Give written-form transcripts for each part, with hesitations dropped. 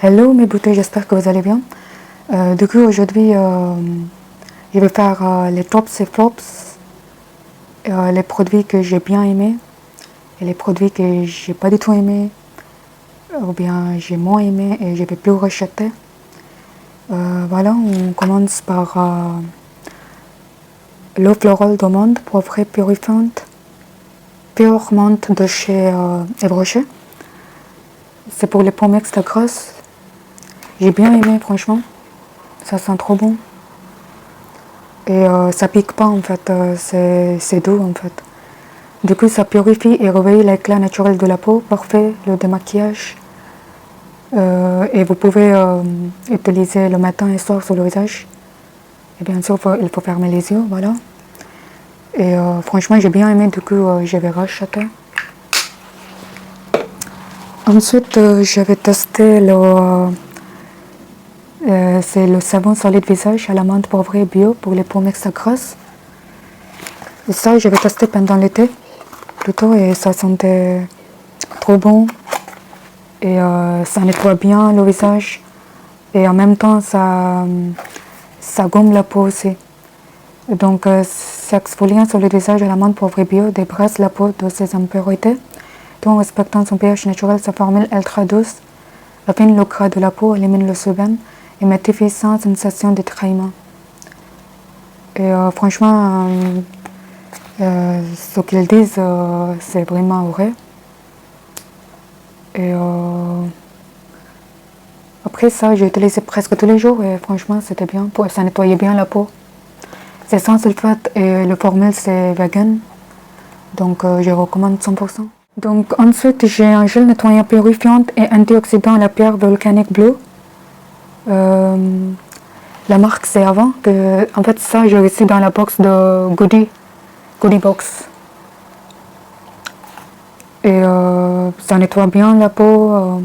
Hello mes beautés, j'espère que vous allez bien. Du coup aujourd'hui je vais faire les tops et flops, les produits que j'ai bien aimés et les produits que j'ai pas du tout aimés ou bien j'ai moins aimé et je vais plus rejeter. Voilà, on commence par l'eau florale d'amande poivrée purifiante pure menthe de chez Yves Rocher. C'est pour les pommes extra grosses. J'ai bien aimé franchement, ça sent trop bon. Et ça pique pas en fait, c'est doux en fait. Du coup ça purifie et réveille l'éclat naturel de la peau, parfait le démaquillage. Et vous pouvez utiliser le matin et soir sur le visage. Et bien sûr il faut fermer les yeux, voilà. Et franchement j'ai bien aimé, du coup je vais racheter. Ensuite je vais tester c'est le savon solide visage à la menthe poivrée bio pour les peaux extra grasses. Et ça je vais tester pendant l'été plutôt, et ça sentait trop bon. Et ça nettoie bien le visage. Et en même temps ça gomme la peau aussi. Donc s'exfoliant sur le visage à la menthe poivrée bio débrasse la peau de ses impuretés, tout en respectant son pH naturel. Sa formule ultra douce affine le gras de la peau, élimine le sebum et mattifie sans sensation de trahiment. Et franchement ce qu'ils disent c'est vraiment vrai. Et après ça j'ai utilisé presque tous les jours et franchement c'était bien, ça nettoyait bien la peau. C'est sans sulfate et le formule c'est vegan, donc je recommande 100%. Donc ensuite j'ai un gel nettoyant purifiant et antioxydant à la pierre volcanique bleue. La marque c'est Avant, en fait ça j'ai reçu dans la box de Goodie Box. Et ça nettoie bien la peau,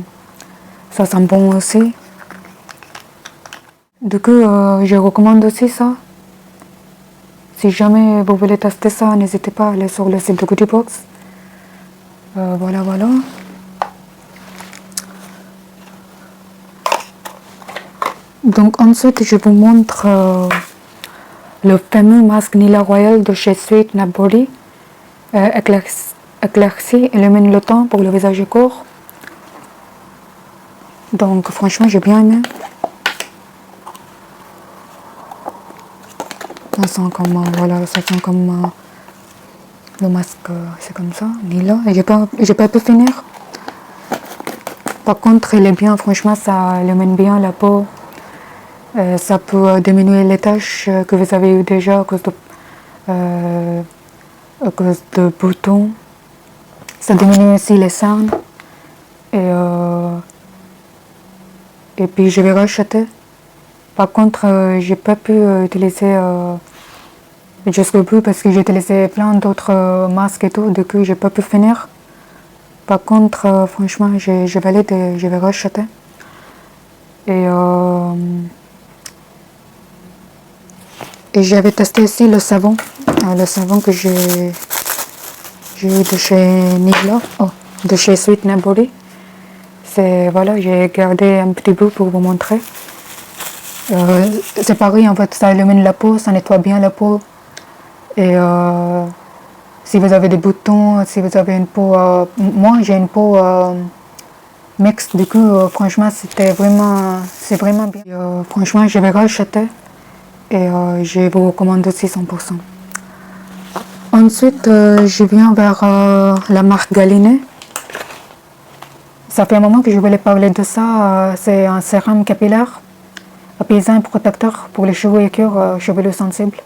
ça sent bon aussi. Du coup je recommande aussi ça. Si jamais vous voulez tester ça, n'hésitez pas à aller sur le site de Goodie Box. Voilà. Donc ensuite je vous montre le fameux masque Nila Royal de chez Sweet Nap Body. Éclairci, illumine le temps pour le visage et corps. Donc franchement j'ai bien aimé. Ça sent comme voilà, ça sent comme le masque, c'est comme ça, Nila. Et j'ai pas pu finir. Par contre il est bien, franchement ça illumine bien la peau. Ça peut diminuer les taches que vous avez eues déjà à cause de boutons. Ça diminue aussi les cernes. Et puis je vais racheter. Par contre j'ai pas pu utiliser jusqu'au bout parce que j'ai utilisé plein d'autres masques et tout, du coup j'ai pas pu finir. Par contre franchement je valide et je vais racheter. Et j'avais testé aussi le savon que j'ai eu de chez Nila, de chez Sweet Nap Body. C'est, voilà, j'ai gardé un petit bout pour vous montrer. C'est pareil en fait, ça illumine la peau, ça nettoie bien la peau. Et si vous avez des boutons, si vous avez une peau, moi j'ai une peau mixte, du coup franchement c'est vraiment bien. Franchement je vais racheter. Et je vous recommande aussi 100%. Ensuite, je viens vers la marque Galiné. Ça fait un moment que je voulais parler de ça. C'est un sérum capillaire, apaisant et protecteur pour les cheveux et cuir chevelus sensibles.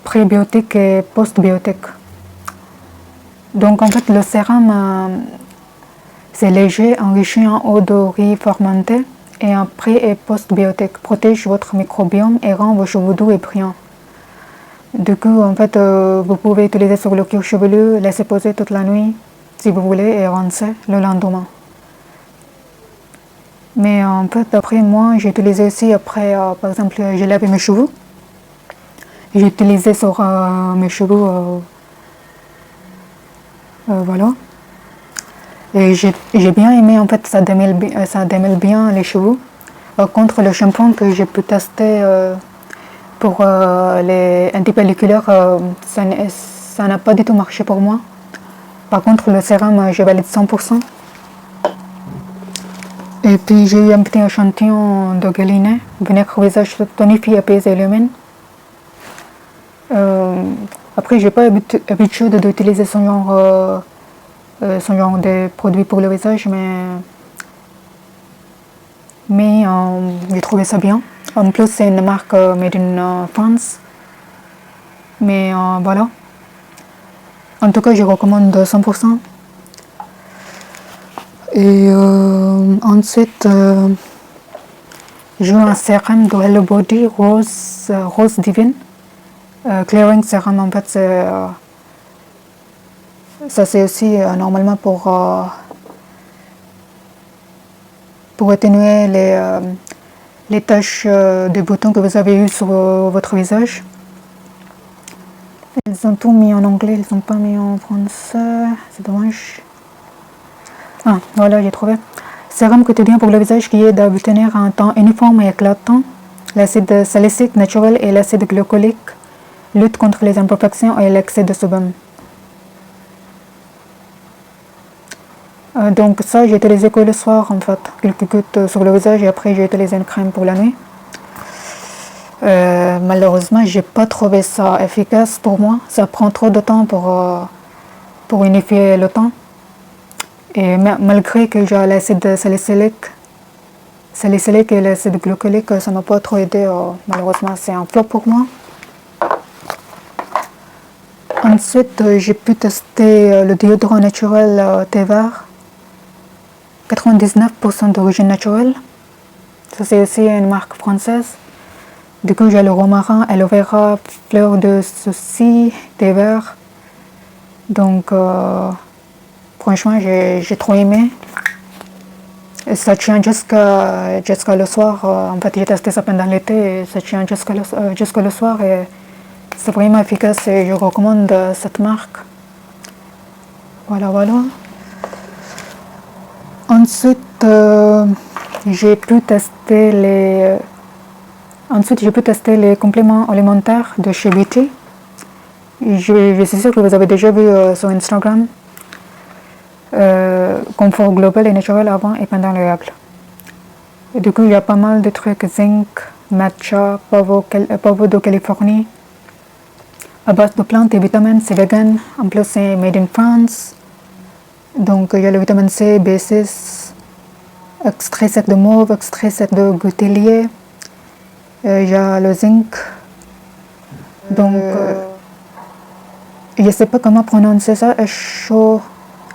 Prébiotique et postbiotique. Donc en fait le sérum c'est léger, enrichi en eau de riz fermentée et un pré- et postbiotique, protège votre microbiome et rend vos cheveux doux et brillants. Du coup, en fait, vous pouvez utiliser sur le cuir chevelu, laisser poser toute la nuit, si vous voulez, et rincer le lendemain. Mais en fait, après, moi, j'ai utilisé aussi, après, par exemple, j'ai lavé mes cheveux. J'ai utilisé sur mes cheveux, voilà. Et j'ai bien aimé, en fait, ça démêle bien les cheveux. Par contre, le shampoing que j'ai pu tester pour les antipelliculaires, ça n'a pas du tout marché pour moi. Par contre, le sérum, je valide 100%. Et puis, j'ai eu un petit échantillon de Galénic, vinaigre visage tonifié, apaisé et lumine. Après, j'ai pas l'habitude d'utiliser ce genre de produits pour le visage, mais j'ai trouvé ça bien. En plus, c'est une marque made in France. Mais voilà. En tout cas, je recommande 100%. Et ensuite, j'ai eu un sérum de Hello Body Rose Divine. Clearing Serum, en fait, ça c'est aussi normalement pour atténuer les taches de boutons que vous avez eues sur votre visage. Ils ont tout mis en anglais, ils n'ont pas mis en français, c'est dommage. Ah, voilà, j'ai trouvé. Sérum quotidien pour le visage qui aide à obtenir un teint uniforme et éclatant. L'acide salicylique naturel et l'acide glycolique lutte contre les imperfections et l'excès de sebum. Donc ça, j'ai utilisé que le soir, en fait. Quelques gouttes sur le visage et après j'ai utilisé une crème pour la nuit. Malheureusement, j'ai pas trouvé ça efficace pour moi. Ça prend trop de temps pour unifier le teint. Et malgré que j'ai l'acide salicylique et l'acide glycolique, ça m'a pas trop aidé. Malheureusement, c'est un flop pour moi. Ensuite, j'ai pu tester le déodorant naturel thé vert. 99% d'origine naturelle. Ça, c'est aussi une marque française. Du coup, j'ai le romarin, aloe vera, fleur de souci, thé vert. Donc, franchement, j'ai trop aimé. Et ça tient jusqu'à le soir. En fait, j'ai testé ça pendant l'été et ça tient jusqu'à le soir. Et c'est vraiment efficace et je recommande cette marque. Voilà. Ensuite, j'ai pu tester les compléments alimentaires de chez Beauty. Je suis sûre que vous avez déjà vu sur Instagram. Confort global et naturel avant et pendant les règles. Et du coup, il y a pas mal de trucs, zinc, matcha, pavo de Californie, à base de plantes et vitamines, c'est vegan. En plus, c'est made in France. Donc, il y a le vitamine C, B6, extrait sec de mauve, extrait sec de goutelier. Il y a le zinc. Donc, je ne sais pas comment prononcer ça,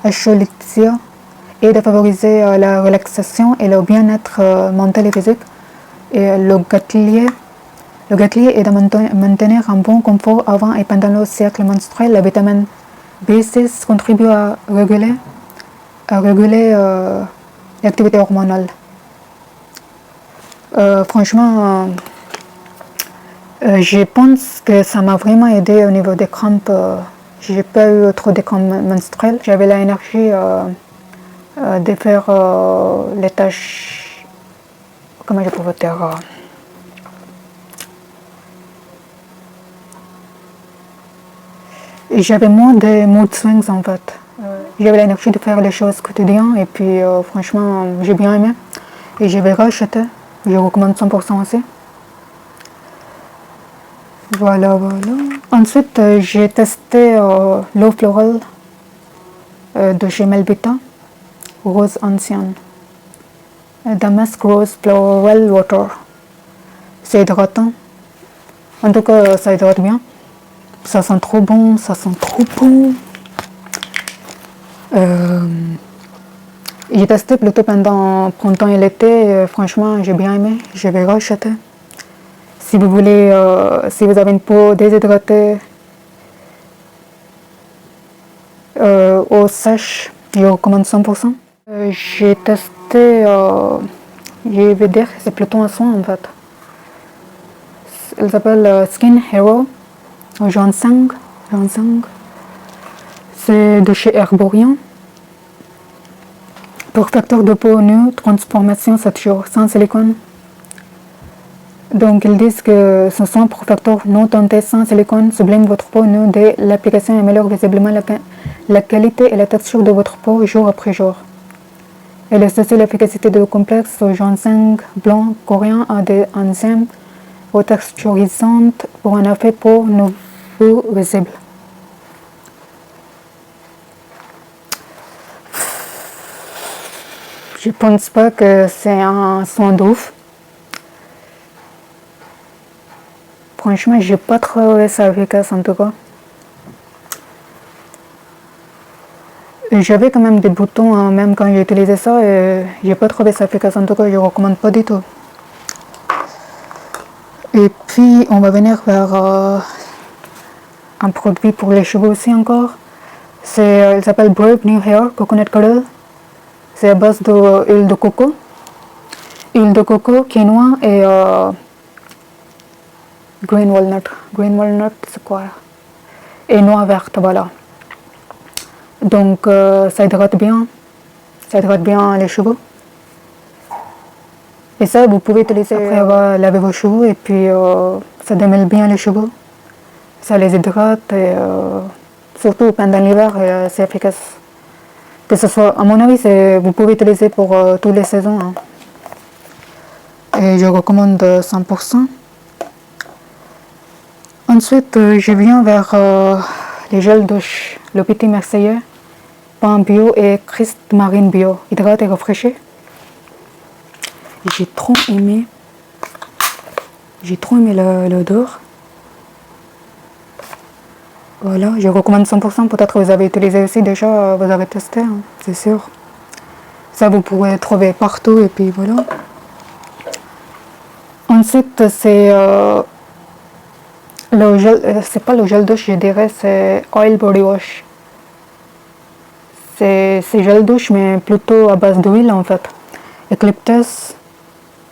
Echolitzia, et de favoriser la relaxation et le bien-être mental et physique. Et le goutelier est de maintenir un bon confort avant et pendant le cycle menstruel. La vitamine B6 contribue à réguler l'activité hormonale. Franchement, je pense que ça m'a vraiment aidé au niveau des crampes. J'ai pas eu trop de crampes menstruelles. J'avais l'énergie de faire les tâches, comment je pourrais dire, et j'avais moins de mood swings en fait. J'avais l'énergie de faire les choses quotidiennes et puis franchement j'ai bien aimé. Et je vais racheter, je recommande 100% aussi. Voilà. Ensuite j'ai testé l'eau florale de chez Melvita, rose ancienne. Damask Rose Floral Water. C'est hydratant. En tout cas, ça hydrate bien. Ça sent trop bon. J'ai testé plutôt pendant printemps et l'été. Franchement, j'ai bien aimé. Je vais racheter. Si vous voulez, si vous avez une peau déshydratée, eau sèche, je recommande 100%. J'ai testé, je vais dire, c'est plutôt un soin en fait. Elle s'appelle Skin Hero, ginseng. C'est de chez Herborian. Perfecteur de peau nue, transformation 7 jours, sans silicone. Donc ils disent que ce sont perfecteurs non teintés sans silicone, sublime votre peau nue dès l'application et améliore visiblement la qualité et la texture de votre peau jour après jour. Elle associe l'efficacité de complexe au ginseng blanc coréen à des enzymes retexturisantes pour un effet peau nouveau visible. Je pense pas que c'est un son d'ouf. Franchement, j'ai pas trouvé ça efficace en tout cas. J'avais quand même des boutons hein, même quand j'ai utilisé ça et j'ai pas trouvé ça efficace en tout cas, je recommande pas du tout. Et puis on va venir vers un produit pour les cheveux aussi encore. Il s'appelle Brave New Hair Coconut Curl. C'est à base d'huile de coco. Huile de coco, quinoa et green walnut. Green walnut, c'est quoi? Et noix verte, voilà. Donc ça hydrate bien les cheveux. Et ça, vous pouvez utiliser après avoir lavé vos cheveux et puis ça démêle bien les cheveux. Ça les hydrate et surtout pendant l'hiver, c'est efficace. Que ce soit, à mon avis, vous pouvez utiliser pour toutes les saisons. Hein. Et je recommande 100%. Ensuite, je viens vers les gels douche. Le Petit Marseillais, pain bio et Christ Marine bio. Hydrate et rafraîchit. J'ai trop aimé l'odeur. Voilà, je recommande 100%. Peut-être que vous avez utilisé aussi déjà, vous avez testé, hein, c'est sûr. Ça, vous pouvez trouver partout et puis voilà. Ensuite, c'est le gel, c'est pas le gel douche, je dirais, c'est Oil Body Wash. C'est gel douche, mais plutôt à base d'huile en fait. Eucalyptus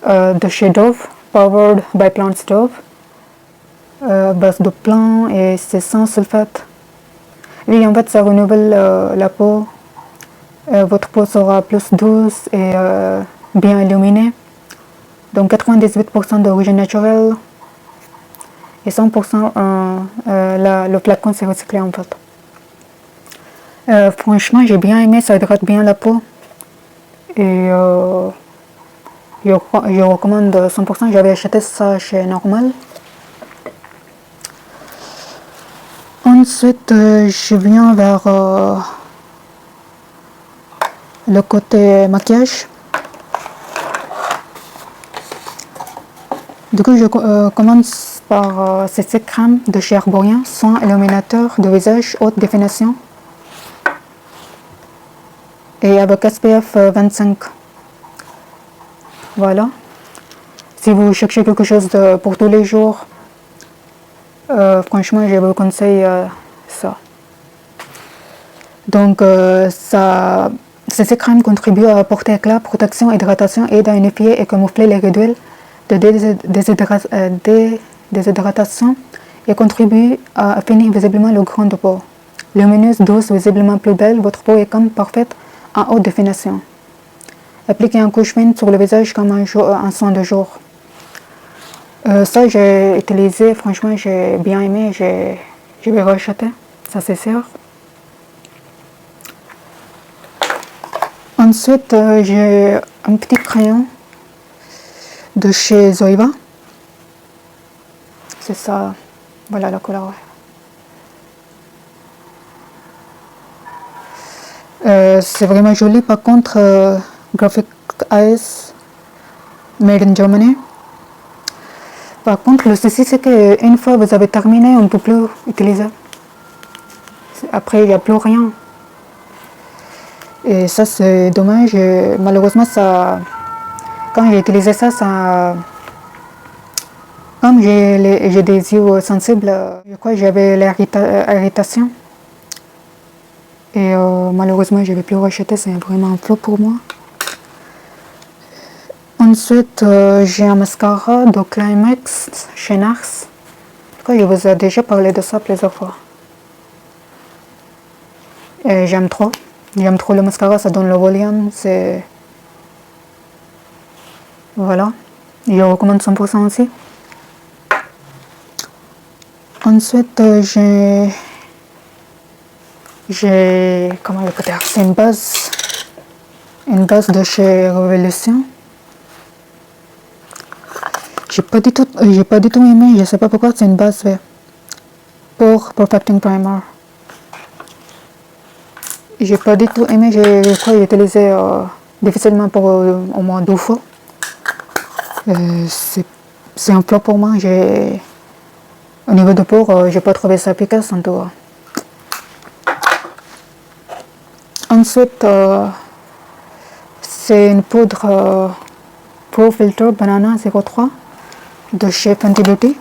de chez Dove, Powered by Plants Dove. Base de plants et c'est sans sulfate. Oui, en fait, ça renouvelle la peau. Votre peau sera plus douce et bien illuminée. Donc 98% d'origine naturelle et 100% le flacon c'est recyclé en fait. Franchement, j'ai bien aimé, ça hydrate bien la peau. Et je recommande 100%. J'avais acheté ça chez Normal. Ensuite, je viens vers le côté maquillage. Du coup, je commence par cette crème de chez Arborien, soin illuminateur de visage haute définition. Et avec SPF 25. Voilà. Si vous cherchez quelque chose pour tous les jours, franchement, je vous conseille ça. Donc, ces crèmes contribuent à apporter éclat, protection, hydratation, aident à unifier et camoufler les réduits de déshydratation et contribuent à affinir visiblement le grain de peau. Lumineuse, douce, visiblement plus belle, votre peau est comme parfaite en haute définition. Appliquez un couche fine sur le visage comme un soin de jour. Ça, j'ai utilisé, franchement, j'ai bien aimé, je vais racheter, ça c'est sûr. Ensuite, j'ai un petit crayon de chez Zoeva. C'est ça, voilà la couleur. C'est vraiment joli, par contre, Graphic Eyes, Made in Germany. Par contre, le souci c'est qu'une fois vous avez terminé, on ne peut plus utiliser. Après, il n'y a plus rien. Et ça, c'est dommage. Et malheureusement, quand j'ai utilisé ça, comme j'ai des yeux sensibles, je crois que j'avais l'irritation. Et malheureusement, je ne vais plus racheter, c'est vraiment un flop pour moi. Ensuite, j'ai un mascara de Climax chez NARS. Je vous ai déjà parlé de ça plusieurs fois. Et j'aime trop. J'aime trop le mascara, ça donne le volume, c'est... Voilà. Je recommande 100% aussi. Ensuite, comment je peux dire, c'est une base de chez Révolution. J'ai pas du tout aimé, je sais pas pourquoi, c'est une base pour Perfecting Primer. J'ai pas du tout aimé, je crois que j'ai utilisé difficilement pour au moins 2 fois. C'est un flop pour moi, au niveau de peau, j'ai pas trouvé ça efficace en tout cas. Ensuite, c'est une poudre Pro Filter Banana 03 de chez Fenty Beauty.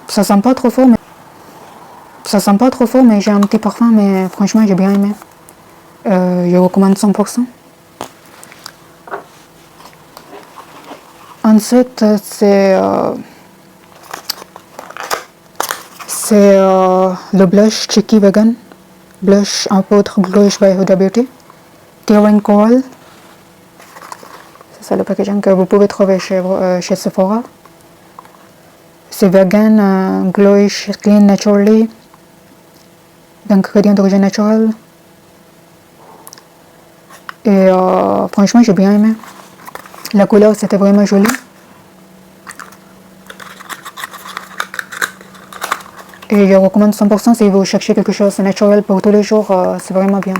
Ça sent pas trop fort, mais j'ai un petit parfum, mais franchement j'ai bien aimé. Je recommande 100%. Ensuite, c'est le blush Cheeky Vegan, blush en poudre Blush by Huda Beauty, Tearing Coral. C'est ça le packaging que vous pouvez trouver chez Sephora. C'est vegan, glowish, clean naturally, d'ingrédients d'origine naturelle. Et franchement, j'ai bien aimé. La couleur, c'était vraiment joli. Et je recommande 100% si vous cherchez quelque chose de naturel pour tous les jours, c'est vraiment bien.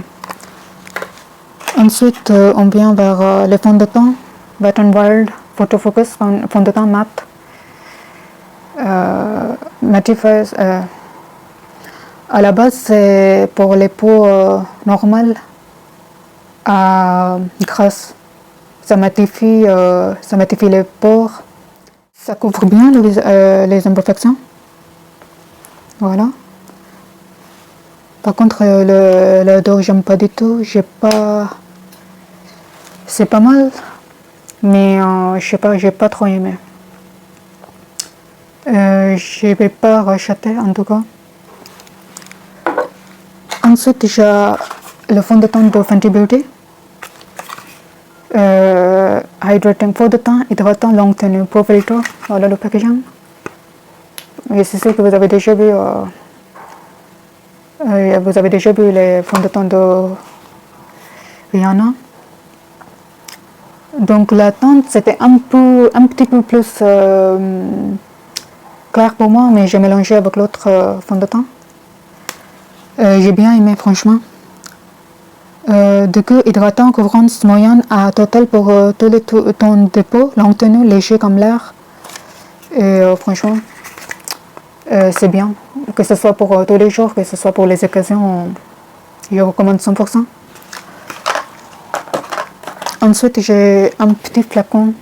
Ensuite, on vient vers les fonds de teint. Wet n Wild Photo Focus fond de teint mat. Mattifies. À la base, c'est pour les peaux normales grasses. Ça mattifie les pores. Ça couvre bien les imperfections. Voilà. Par contre, l'odeur, j'aime pas du tout. C'est pas mal, mais je sais pas, j'ai pas trop aimé. Je vais pas racheter en tout cas. Ensuite, j'ai le fond de teint de Fenty Beauty. Hydrating fond de teint, hydratant, longue tenue, Pro Filter. Voilà le packaging. Et c'est sûr que vous avez déjà vu. Vous avez déjà vu les fonds de teint de Rihanna. Donc la teinte c'était un petit peu plus clair pour moi, mais j'ai mélangé avec l'autre fond de teint. J'ai bien aimé franchement. Du coup, hydratant, couvrance moyenne à total pour tous les tons de peau, longue tenue, léger comme l'air. Et franchement, c'est bien. Que ce soit pour tous les jours, que ce soit pour les occasions, je recommande 100%. Ensuite, j'ai un petit flacon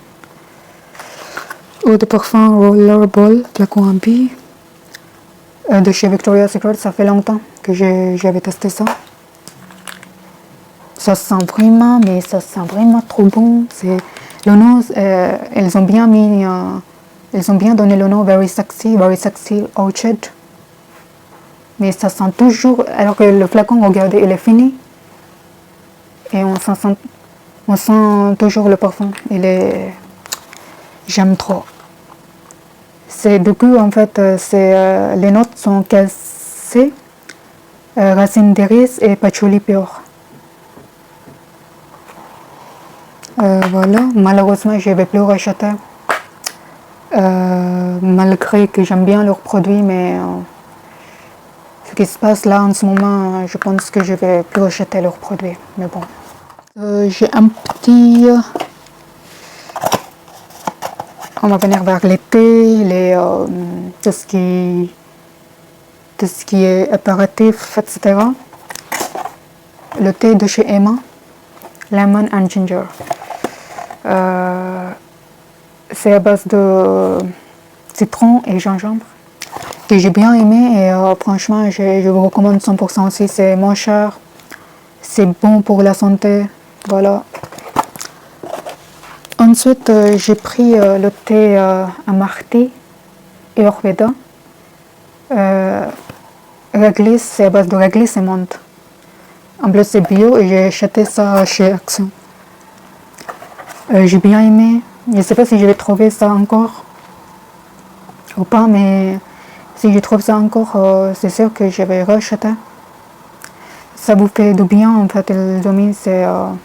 de parfum Rollerball, flacon en bille, de chez Victoria's Secret. Ça fait longtemps que j'avais testé ça. Ça sent vraiment, mais ça sent vraiment trop bon. Le nom, ils ont bien donné le nom Very Sexy Orchid. Mais ça sent toujours, alors que le flacon, regardez, il est fini. Et on sent toujours le parfum. J'aime trop. Du coup, en fait, les notes sont cassées, racine d'iris et patchouli pur. Voilà, malheureusement, je ne vais plus racheter. Malgré que j'aime bien leurs produits, mais ce qui se passe là en ce moment, je pense que je vais plus acheter leurs produits. Mais bon. J'ai un petit... on va venir vers l'été, tout ce qui est apéritif, etc. Le thé de chez Emma, Lemon and Ginger. C'est à base de citron et gingembre. Que j'ai bien aimé et franchement, je vous recommande 100% aussi. C'est moins cher, c'est bon pour la santé. Voilà. Ensuite, j'ai pris le thé Amarti et Ayurveda. réglisse, c'est à base de réglisse et menthe. En plus c'est bio et j'ai acheté ça chez Action. J'ai bien aimé. Je ne sais pas si je vais trouver ça encore ou pas, mais si je trouve ça encore, c'est sûr que je vais racheter. Ça vous fait du bien en fait, les amis, ça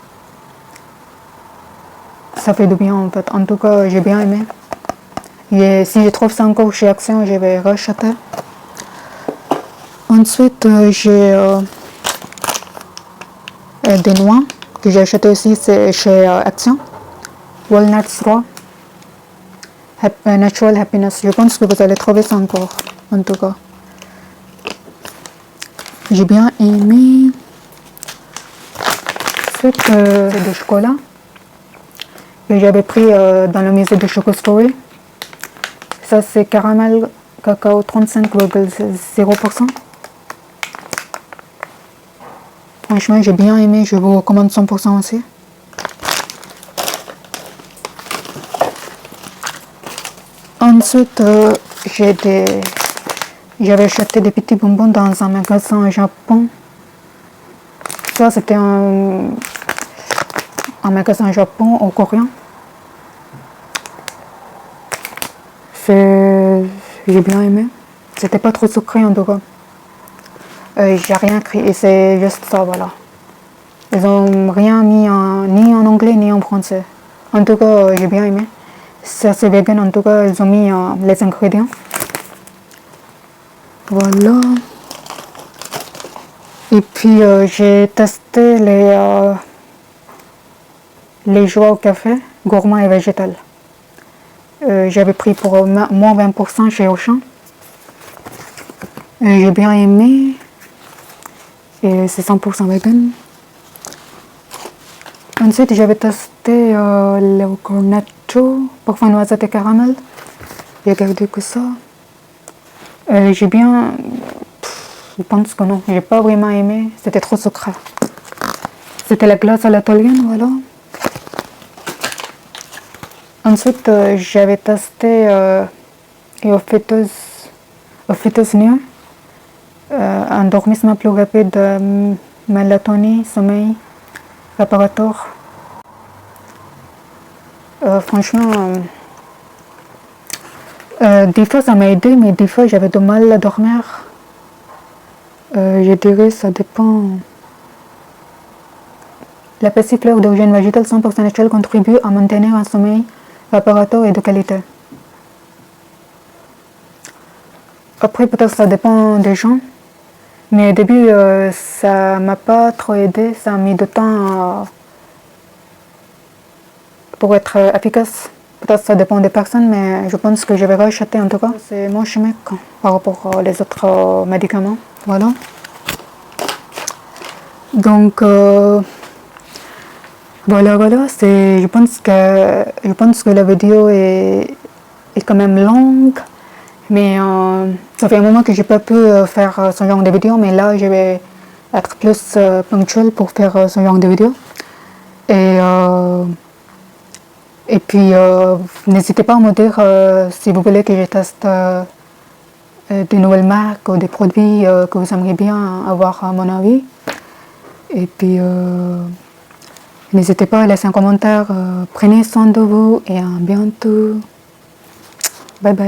fait du bien en fait. En tout cas, j'ai bien aimé. Et si je trouve ça encore chez Action, je vais racheter. Ensuite, j'ai des noix que j'ai acheté aussi chez Action. Walnuts raw. Natural happiness. Je pense que vous allez trouver ça encore, en tout cas. J'ai bien aimé. Ensuite, c'est du chocolat que j'avais pris dans le musée de Chocoscoé. Ça, c'est caramel cacao 35,0%. Franchement, j'ai bien aimé. Je vous recommande 100% aussi. Ensuite, j'avais acheté des petits bonbons dans un magasin au Japon. Ça, c'était un magasin au Japon, au coréen. J'ai bien aimé. C'était pas trop sucré en tout cas. J'ai rien écrit et c'est juste ça, voilà. Ils ont rien mis ni en anglais ni en français. En tout cas, j'ai bien aimé. Ça c'est vegan, en tout cas, ils ont mis les ingrédients. Voilà. Et puis j'ai testé les joies au café, gourmand et végétal. J'avais pris pour moins 20% chez Auchan. J'ai bien aimé. Et c'est 100% vegan. Ensuite, j'avais testé le cornetto, parfum noisette et caramel. J'ai gardé que ça. J'ai bien... Je pense que non, j'ai pas vraiment aimé. C'était trop sucré. C'était la glace à l'italienne, voilà. Ensuite, j'avais testé au fœtus nu, un endormissement plus rapide, mélatonine, sommeil, réparateur. Franchement, des fois ça m'a aidé, mais des fois j'avais du mal à dormir. Je dirais ça dépend. La passifleur d'origine végétale 100% naturelle contribue à maintenir un sommeil réparateur et de qualité. Après, peut-être ça dépend des gens. Mais au début, ça m'a pas trop aidé. Ça a mis du temps pour être efficace. Peut-être ça dépend des personnes, mais je pense que je vais racheter en tout cas. C'est moins chimique par rapport aux autres médicaments. Voilà. Donc, voilà. Je pense que la vidéo est quand même longue. Mais ça fait un moment que j'ai pas pu faire ce genre de vidéo, mais là je vais être plus ponctuelle pour faire ce genre de vidéo. Et puis n'hésitez pas à me dire si vous voulez que je teste de nouvelles marques ou des produits que vous aimeriez bien avoir à mon avis. Et puis n'hésitez pas à laisser un commentaire. Prenez soin de vous et à bientôt. Bye bye.